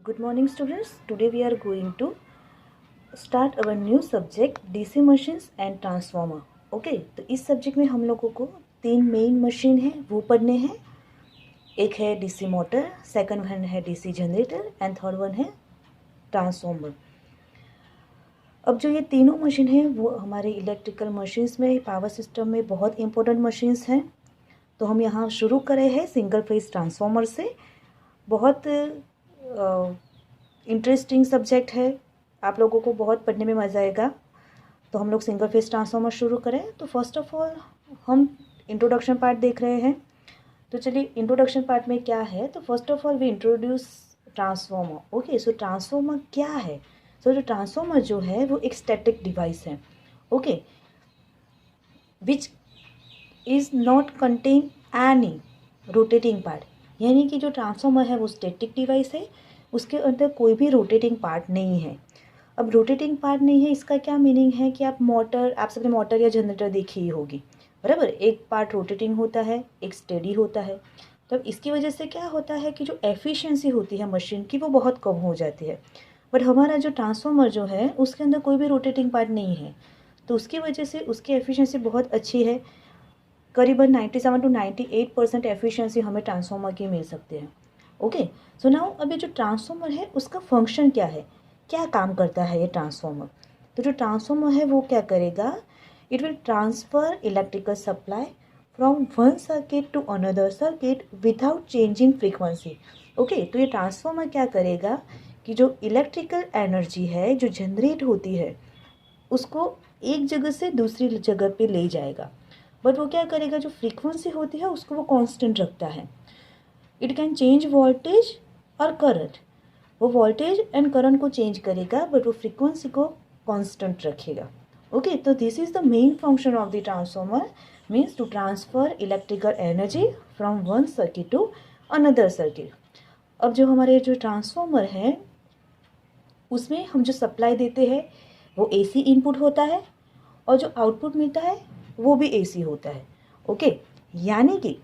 Good morning students. Today we are going to start our new subject DC machines and transformer. Okay, तो इस subject में हम लोगों को तीन मेन मशीन है वो पढ़ने हैं. एक है डीसी मोटर, सेकंड वन है DC generator and third one है ट्रांसफॉर्मर. अब जो ये तीनों मशीन है वो हमारे इलेक्ट्रिकल मशीन्स में, पावर सिस्टम में बहुत इंपॉर्टेंट मशीन्स हैं. तो हम यहाँ शुरू करें हैं सिंगल फेज ट्रांसफॉर्मर से. बहुत इंटरेस्टिंग सब्जेक्ट है, आप लोगों को बहुत पढ़ने में मज़ा आएगा. तो हम लोग सिंगल फेज ट्रांसफॉर्मर शुरू करें. तो फर्स्ट ऑफ ऑल हम इंट्रोडक्शन पार्ट देख रहे हैं. तो चलिए इंट्रोडक्शन पार्ट में क्या है. तो first of all we introduce transformer. Okay, so transformer क्या है. सो जो ट्रांसफॉर्मर जो है वो एक स्टैटिक डिवाइस है. Okay, which is not contain any rotating part. यानी कि जो ट्रांसफॉर्मर है वो स्टैटिक डिवाइस है, उसके अंदर कोई भी रोटेटिंग पार्ट नहीं है. अब रोटेटिंग पार्ट नहीं है इसका क्या मीनिंग है कि आप सबने मोटर या जनरेटर देखी ही होगी, बराबर. एक पार्ट रोटेटिंग होता है, एक स्टेडी होता है. तो अब इसकी वजह से क्या होता है कि जो एफिशिएंसी होती है मशीन की वो बहुत कम हो जाती है. बट हमारा जो ट्रांसफॉर्मर जो है उसके अंदर कोई भी रोटेटिंग पार्ट नहीं है, तो उसकी वजह से उसकी एफिशिएंसी बहुत अच्छी है. करीबन 97 to 98% एफिशिएंसी हमें ट्रांसफॉर्मर की मिल सकती है. ओके, सो नाउ अभी जो ट्रांसफॉर्मर है उसका फंक्शन क्या है, क्या काम करता है ये ट्रांसफॉर्मर. तो जो ट्रांसफॉर्मर है वो क्या करेगा, it will transfer electrical supply from one circuit to another circuit without changing frequency. Okay, तो ये ट्रांसफॉर्मर क्या करेगा कि जो इलेक्ट्रिकल एनर्जी है जो जनरेट होती है उसको एक जगह से दूसरी जगह पे ले जाएगा. बट वो क्या करेगा, जो फ्रीक्वेंसी होती है उसको वो कांस्टेंट रखता है. इट कैन चेंज वोल्टेज और करंट. वो वोल्टेज एंड करंट को चेंज करेगा बट वो फ्रीक्वेंसी को कांस्टेंट रखेगा. ओके, तो this is the main function of the transformer, means to transfer electrical energy from one circuit to another circuit. अब जो हमारे जो ट्रांसफॉर्मर है उसमें हम जो सप्लाई देते हैं वो एसी इनपुट होता है और जो आउटपुट मिलता है वो भी एसी होता है. ओके, यानी कि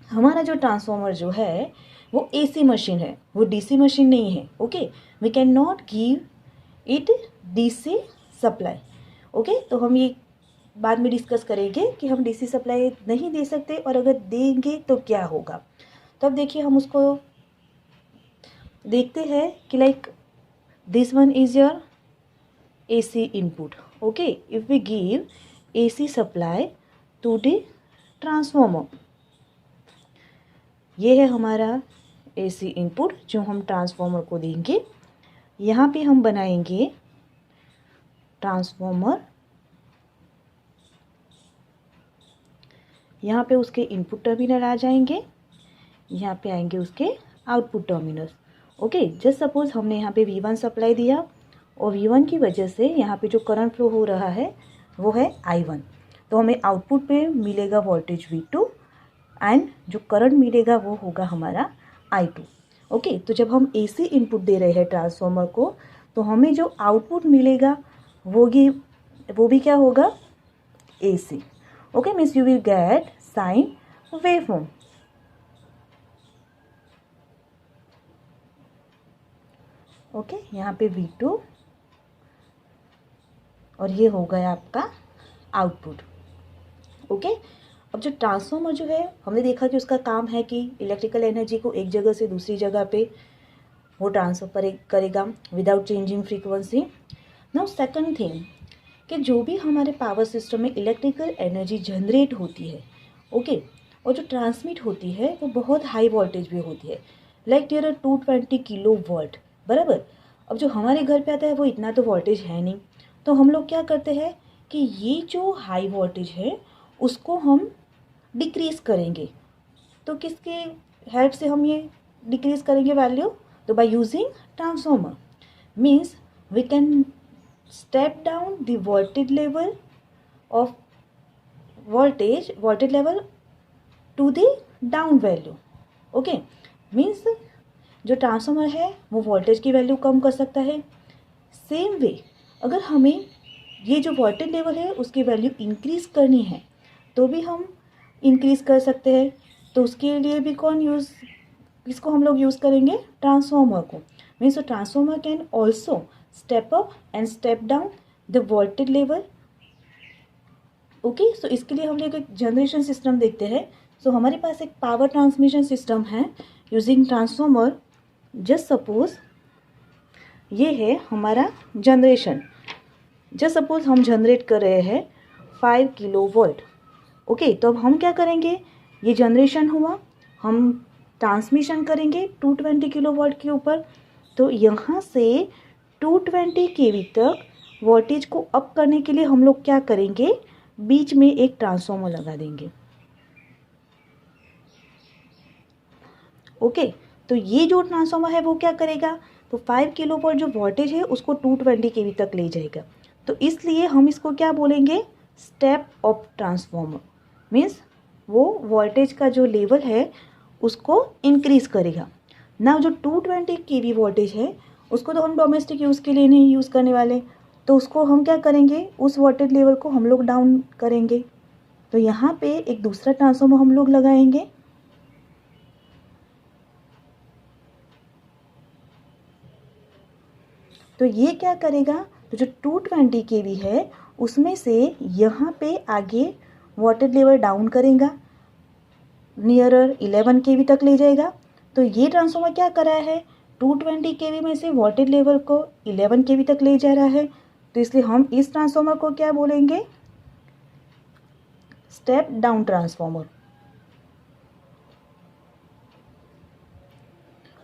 हमारा जो ट्रांसफॉर्मर जो है वो एसी मशीन है, वो डीसी मशीन नहीं है. Okay, we can not give it DC supply. Okay, तो हम ये बाद में डिस्कस करेंगे कि हम डीसी सप्लाई नहीं दे सकते और अगर देंगे तो क्या होगा. तो अब देखिए हम उसको देखते हैं कि like this one is your AC input. Okay, if we give AC supply to the transformer, ये है हमारा AC इनपुट जो हम ट्रांसफॉर्मर को देंगे. यहाँ पे हम बनाएंगे ट्रांसफॉर्मर, यहाँ पे उसके इनपुट टर्मिनल आ जाएंगे, यहाँ पे आएंगे उसके output terminals. Okay, just suppose हमने यहाँ पे V1 सप्लाई दिया और V1 की वजह से यहाँ पे जो करंट फ्लो हो रहा है वो है I1. तो हमें आउटपुट पे मिलेगा वोल्टेज V2 एंड जो करंट मिलेगा वो होगा हमारा I2. ओके, तो जब हम AC इनपुट दे रहे हैं ट्रांसफॉर्मर को तो हमें जो आउटपुट मिलेगा वो भी क्या होगा, AC. Okay, means you will get sign waveform. Okay, यहाँ पे V2 और ये हो गया आपका आउटपुट. ओके, अब जो ट्रांसफॉर्मर जो है हमने देखा कि उसका काम है कि इलेक्ट्रिकल एनर्जी को एक जगह से दूसरी जगह पे वो ट्रांसफर करेगा without changing frequency. Now second thing कि जो भी हमारे पावर सिस्टम में इलेक्ट्रिकल एनर्जी जनरेट होती है, ओके, और जो ट्रांसमिट होती है वो बहुत हाई वोल्टेज भी होती है, लाइक डियर 220 किलो वोल्ट, बराबर. अब जो हमारे घर पे आता है वो इतना तो वोल्टेज है नहीं, तो हम लोग क्या करते हैं कि ये जो हाई वोल्टेज है उसको हम डिक्रीज़ करेंगे. तो किसके हेल्प से हम ये डिक्रीज़ करेंगे वैल्यू, तो by using transformer. Means we can step down the voltage level of voltage level to the down value. Okay, means जो ट्रांसफॉर्मर है वो वोल्टेज की वैल्यू कम कर सकता है. सेम वे अगर हमें ये जो वोल्टेज लेवल है उसकी वैल्यू इंक्रीज़ करनी है तो भी हम इंक्रीज़ कर सकते हैं. तो उसके लिए भी कौन यूज़ किसको हम लोग यूज़ करेंगे, ट्रांसफॉर्मर को। Means transformer can also step up and step down the voltage level. Okay, so इसके लिए हम लोग एक जनरेशन सिस्टम देखते हैं। सो हमारे पास एक पावर ट्रांसमिशन सिस्टम है यूजिंग ट्रांसफॉर्मर। जस्ट सपोज ये है हमारा जनरेशन। जस्ट सपोज हम जनरेट कर रहे हैं 5 किलोवाट। ओके, तो अब हम क्या करेंगे, ये जनरेशन हुआ, हम ट्रांसमिशन करेंगे 220 किलोवाट के ऊपर। तो यहाँ से 220 केवी तक वोल्टेज को अप करने के लिए हम लोग क्या करेंगे, बीच में एक ट्रांसफॉर्मर लगा देंगे। ओके, तो ये जो ट्रांसफॉर्मर है वो क्या करेगा, तो 5 किलोवाट जो वोल्टेज है उसको 220 केवी तक ले जाएगा। तो इसलिए हम इसको क्या बोलेंगे, स्टेप अप ट्रांसफॉर्मर। मीन्स वो वोल्टेज का जो लेवल है उसको इंक्रीज करेगा ना। जो 220 केवी वोल्टेज है उसको तो हम डोमेस्टिक यूज़ के लिए नहीं यूज़ करने वाले, तो उसको हम क्या करेंगे, उस वोल्टेज लेवल को हम लोग डाउन करेंगे। तो यहाँ पे एक दूसरा ट्रांसफॉर्मर हम लोग लगाएंगे। तो ये क्या करेगा, तो जो 220 केवी है उसमें से यहाँ पे आगे वोल्टेज लेवल डाउन करेगा, नियरर 11 केवी तक ले जाएगा। तो ये ट्रांसफॉर्मर क्या कर रहा है, 220 केवी में से वोल्टेज लेवल को 11 केवी तक ले जा रहा है। तो इसलिए हम इस ट्रांसफॉर्मर को क्या बोलेंगे, स्टेप डाउन ट्रांसफॉर्मर।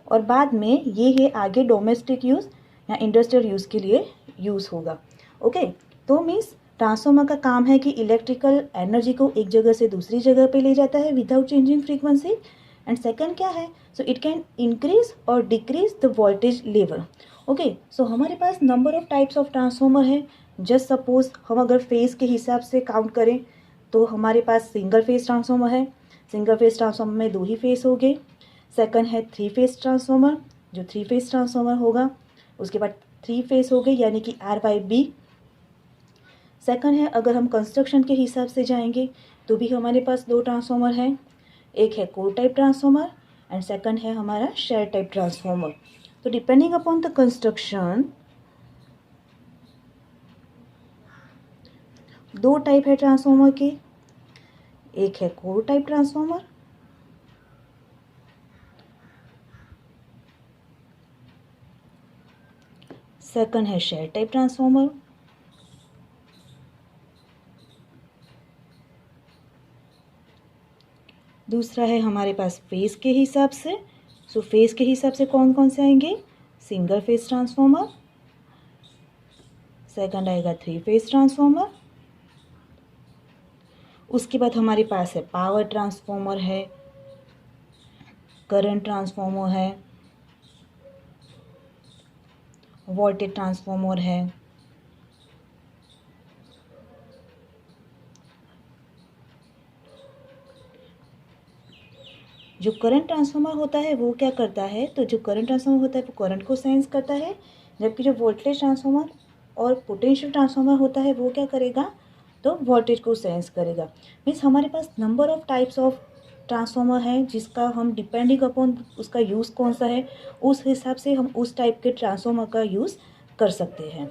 और बाद में ये है आगे डोमेस्टिक यूज़ या इंडस्ट्रियल यूज़ के लिए यूज़ होगा। ओके, तो मीन्स ट्रांसफॉर्मर का काम है कि इलेक्ट्रिकल एनर्जी को एक जगह से दूसरी जगह पे ले जाता है without changing frequency. And second क्या है, सो इट कैन इंक्रीज और decrease the voltage level. Okay, so हमारे पास number of types of transformer है। जस्ट सपोज हम अगर फेज के हिसाब से काउंट करें तो हमारे पास सिंगल फेज ट्रांसफॉर्मर है। सिंगल फेज ट्रांसफॉर्मर में 2 ही फेज हो गए। सेकंड है 3 फेज ट्रांसफॉर्मर, जो 3 फेज ट्रांसफॉर्मर होगा। उसके बाद 3 फेज हो गए यानी कि R/B। सेकंड है अगर हम कंस्ट्रक्शन के हिसाब से जाएंगे तो भी हमारे पास 2 ट्रांसफॉर्मर हैं। एक है core type transformer and second है हमारा शेयर टाइप ट्रांसफॉर्मर। तो depending upon the construction 2 type है ट्रांसफॉर्मर के। एक है कोर टाइप ट्रांसफॉर्मर, सेकंड है शेयर टाइप ट्रांसफॉर्मर। दूसरा है हमारे पास फेज के हिसाब से। सो फेज के हिसाब से कौन कौन से आएंगे, सिंगल फेज ट्रांसफॉर्मर, सेकंड आएगा 3 फेज ट्रांसफॉर्मर। उसके बाद हमारे पास है पावर ट्रांसफॉर्मर है, करंट ट्रांसफॉर्मर है, वोल्टेज ट्रांसफॉर्मर है। जो करंट ट्रांसफार्मर होता है वो क्या करता है, तो जो करंट ट्रांसफार्मर होता है वो करंट को सेंस करता है, जबकि जो वोल्टेज ट्रांसफार्मर और पोटेंशियल ट्रांसफार्मर होता है वो क्या करेगा, तो वोल्टेज को सेंस करेगा। मीन्स हमारे पास number of types of transformer है जिसका हम डिपेंडिंग अपॉन उसका यूज़ कौन सा है उस हिसाब से हम उस टाइप के ट्रांसफार्मर का यूज़ कर सकते हैं।